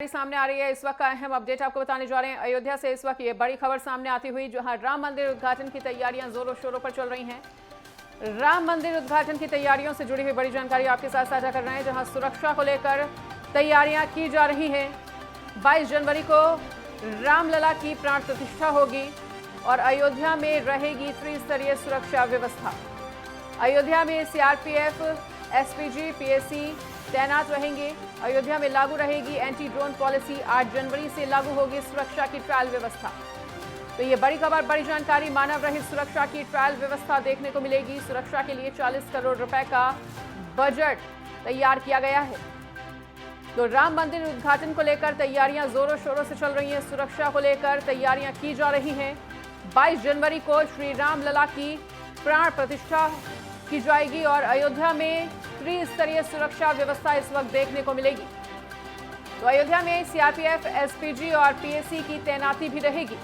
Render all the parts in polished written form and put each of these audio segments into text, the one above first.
सामने आ रही है। इस वक्त का अहम अपडेट आपको बताने जा रहे हैं। अयोध्या से इस वक्त ये बड़ी खबर सामने आती हुई, जहां राम मंदिर उद्घाटन की तैयारियां जोरों शोरों पर चल रही हैं। राम मंदिर उद्घाटन की तैयारियों से जुड़ी हुई बड़ी जानकारी आपके साथ साझा कर रहे हैं, जहां सुरक्षा को लेकर तैयारियां की जा रही हैं। 22 जनवरी को रामलला की प्राण प्रतिष्ठा होगी और अयोध्या में रहेगी त्रिस्तरीय सुरक्षा व्यवस्था। अयोध्या में सीआरपीएफ, एसपीजी, पीएसी तैनात रहेंगे। अयोध्या में लागू रहेगी एंटी ड्रोन पॉलिसी। 8 जनवरी से लागू होगी सुरक्षा की ट्रायल व्यवस्था। तो ये बड़ी खबर, बड़ी जानकारी। मानव रहित सुरक्षा की ट्रायल व्यवस्था देखने को मिलेगी। सुरक्षा के लिए 40 करोड़ रुपए का बजट तैयार किया गया है। तो राम मंदिर उद्घाटन को लेकर तैयारियां जोरों शोरों से चल रही हैं। सुरक्षा को लेकर तैयारियां की जा रही हैं। 22 जनवरी को श्री रामलला की प्राण प्रतिष्ठा की जाएगी और अयोध्या में त्रिस्तरीय सुरक्षा व्यवस्था इस वक्त देखने को मिलेगी। तो अयोध्या में सीआरपीएफ, एसपीजी और पीएसी की तैनाती भी रहेगी।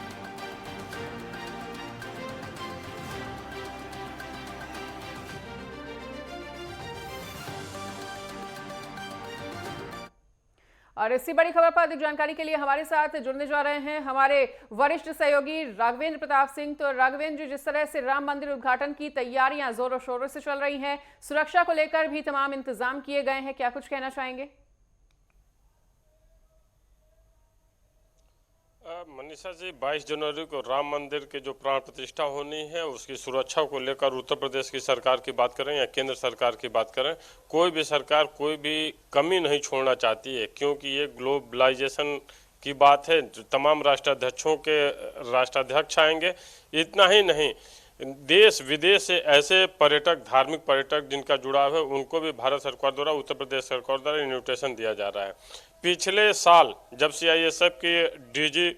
और इसी बड़ी खबर पर अधिक जानकारी के लिए हमारे साथ जुड़ने जा रहे हैं हमारे वरिष्ठ सहयोगी राघवेंद्र प्रताप सिंह। तो राघवेंद्र जी, जिस तरह से राम मंदिर उद्घाटन की तैयारियां जोरों शोरों से चल रही हैं, सुरक्षा को लेकर भी तमाम इंतजाम किए गए हैं, क्या कुछ कहना चाहेंगे? मनीषा जी, 22 जनवरी को राम मंदिर के जो प्राण प्रतिष्ठा होनी है, उसकी सुरक्षा को लेकर उत्तर प्रदेश की सरकार की बात करें या केंद्र सरकार की बात करें, कोई भी सरकार कोई भी कमी नहीं छोड़ना चाहती है, क्योंकि ये ग्लोबलाइजेशन की बात है। जो तमाम राष्ट्राध्यक्षों के राष्ट्राध्यक्ष आएंगे। इतना ही नहीं, देश विदेश से ऐसे पर्यटक, धार्मिक पर्यटक जिनका जुड़ाव है, उनको भी भारत सरकार द्वारा, उत्तर प्रदेश सरकार द्वारा इन्विटेशन दिया जा रहा है। पिछले साल जब सीआईएसएफ के डीजी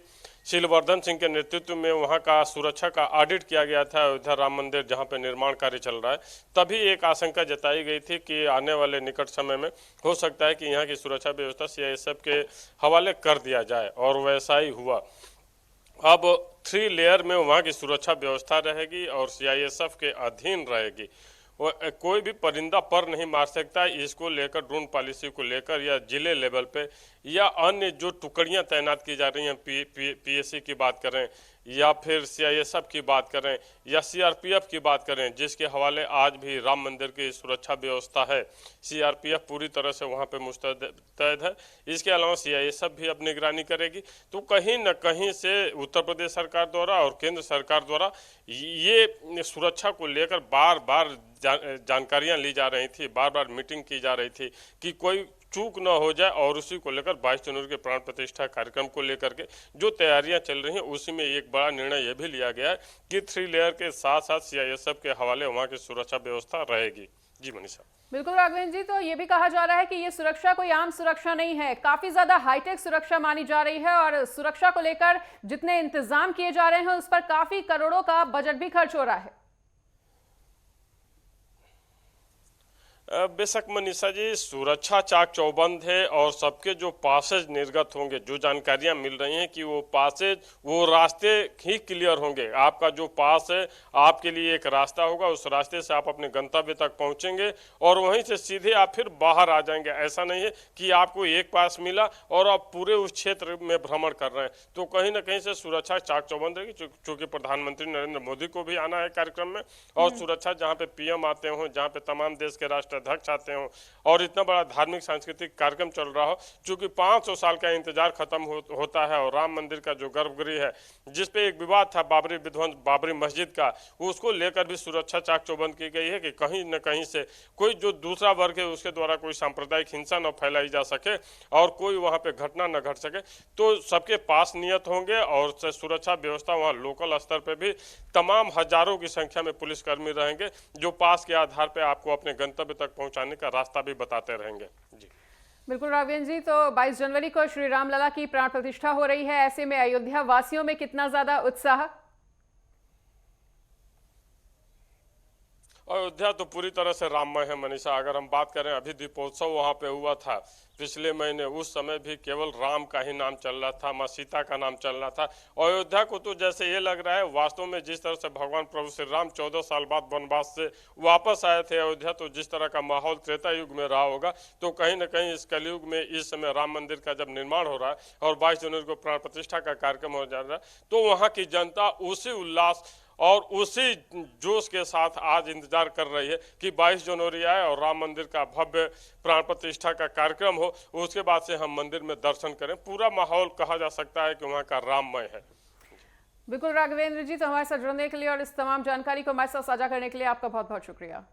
शीलवर्धन सिंह के नेतृत्व में वहां का सुरक्षा का ऑडिट किया गया था अयोध्या राम मंदिर, जहां पे निर्माण कार्य चल रहा है, तभी एक आशंका जताई गई थी कि आने वाले निकट समय में हो सकता है कि यहाँ की सुरक्षा व्यवस्था सीआईएसएफ के हवाले कर दिया जाए, और वैसा ही हुआ। अब 3 लेयर में वहाँ की सुरक्षा व्यवस्था रहेगी और सीआईएसएफ के अधीन रहेगी। वो कोई भी परिंदा पर नहीं मार सकता। इसको लेकर ड्रोन पॉलिसी को लेकर या जिले लेवल पे या अन्य जो टुकड़ियां तैनात की जा रही हैं, पीएसी की बात करें या फिर सीआईएसएफ की बात करें या सीआरपीएफ की बात करें, जिसके हवाले आज भी राम मंदिर की सुरक्षा व्यवस्था है, सीआरपीएफ पूरी तरह से वहां पे मुस्तैद है। इसके अलावा सीआईएसएफ भी अब निगरानी करेगी। तो कहीं न कहीं से उत्तर प्रदेश सरकार द्वारा और केंद्र सरकार द्वारा ये सुरक्षा को लेकर बार बार जानकारियां ली जा रही थी, बार बार मीटिंग की जा रही थी कि कोई चूक न हो जाए। और उसी को लेकर 22 जनवरी के प्राण प्रतिष्ठा कार्यक्रम को लेकर के जो तैयारियां चल रही हैं, उसी में एक बड़ा निर्णय यह भी लिया गया है कि 3 लेयर के साथ साथ सीआईएसएफ के हवाले वहां की सुरक्षा व्यवस्था रहेगी। जी मनीषा। बिल्कुल राघवेंद्र जी, तो ये भी कहा जा रहा है कि ये सुरक्षा कोई आम सुरक्षा नहीं है, काफी ज्यादा हाईटेक सुरक्षा मानी जा रही है और सुरक्षा को लेकर जितने इंतजाम किए जा रहे हैं उस पर काफी करोड़ों का बजट भी खर्च हो रहा है। बेशक मनीषा जी, सुरक्षा चाक चौबंद है और सबके जो पासेज निर्गत होंगे, जो जानकारियां मिल रही हैं कि वो पासेज, वो रास्ते ही क्लियर होंगे। आपका जो पास है, आपके लिए एक रास्ता होगा, उस रास्ते से आप अपने गंतव्य तक पहुंचेंगे और वहीं से सीधे आप फिर बाहर आ जाएंगे। ऐसा नहीं है कि आपको एक पास मिला और आप पूरे उस क्षेत्र में भ्रमण कर रहे हैं। तो कहीं ना कहीं से सुरक्षा चाक चौबंद रहेगी, चूंकि प्रधानमंत्री नरेंद्र मोदी को भी आना है कार्यक्रम में, और सुरक्षा जहाँ पे पीएम आते हों, जहाँ पे तमाम देश के अध्यक्ष आते हों और इतना बड़ा धार्मिक सांस्कृतिक कार्यक्रम चल रहा हो, चूंकि 500 साल का इंतजार खत्म होता है और राम मंदिर का जो गर्भगृह है, जिसपे एक विवाद था बाबरी विध्वंस, बाबरी मस्जिद का, उसको लेकर भी सुरक्षा चाक चौबंद की गई है कि कहीं न कहीं से कोई जो दूसरा वर्ग है उसके द्वारा कोई सांप्रदायिक हिंसा न फैलाई जा सके और कोई वहां पे घटना न घट सके। तो सबके पास नियत होंगे और सुरक्षा व्यवस्था वहाँ लोकल स्तर पर भी तमाम हजारों की संख्या में पुलिसकर्मी रहेंगे, जो पास के आधार पर आपको अपने गंतव्य तक पहुंचाने का रास्ता भी बताते रहेंगे। जी बिल्कुल राघवेंद्र जी, तो 22 जनवरी को श्री रामलला की प्राण प्रतिष्ठा हो रही है। ऐसे में अयोध्या वासियों में कितना ज्यादा उत्साह? अयोध्या तो पूरी तरह से राममय है मनीषा। अगर हम बात करें, अभी दीपोत्सव वहाँ पे हुआ था पिछले महीने, उस समय भी केवल राम का ही नाम चल रहा था, माँ सीता का नाम चल रहा था। अयोध्या को तो जैसे ये लग रहा है वास्तव में जिस तरह से भगवान प्रभु श्री राम 14 साल बाद वनवास से वापस आए थे अयोध्या, तो जिस तरह का माहौल त्रेता युग में रहा होगा, तो कहीं ना कहीं इस कलयुग में इस समय राम मंदिर का जब निर्माण हो रहा है और 22 जनवरी को प्राण प्रतिष्ठा का कार्यक्रम हो जा रहा है, तो वहाँ की जनता उसी उल्लास और उसी जोश के साथ आज इंतजार कर रही है कि 22 जनवरी आए और राम मंदिर का भव्य प्राण प्रतिष्ठा का कार्यक्रम हो, उसके बाद से हम मंदिर में दर्शन करें। पूरा माहौल कहा जा सकता है कि वहाँ का राममय है। बिल्कुल राघवेंद्र जी, तो हमारे साथ जुड़ने के लिए और इस तमाम जानकारी को हमारे साथ साझा करने के लिए आपका बहुत बहुत शुक्रिया।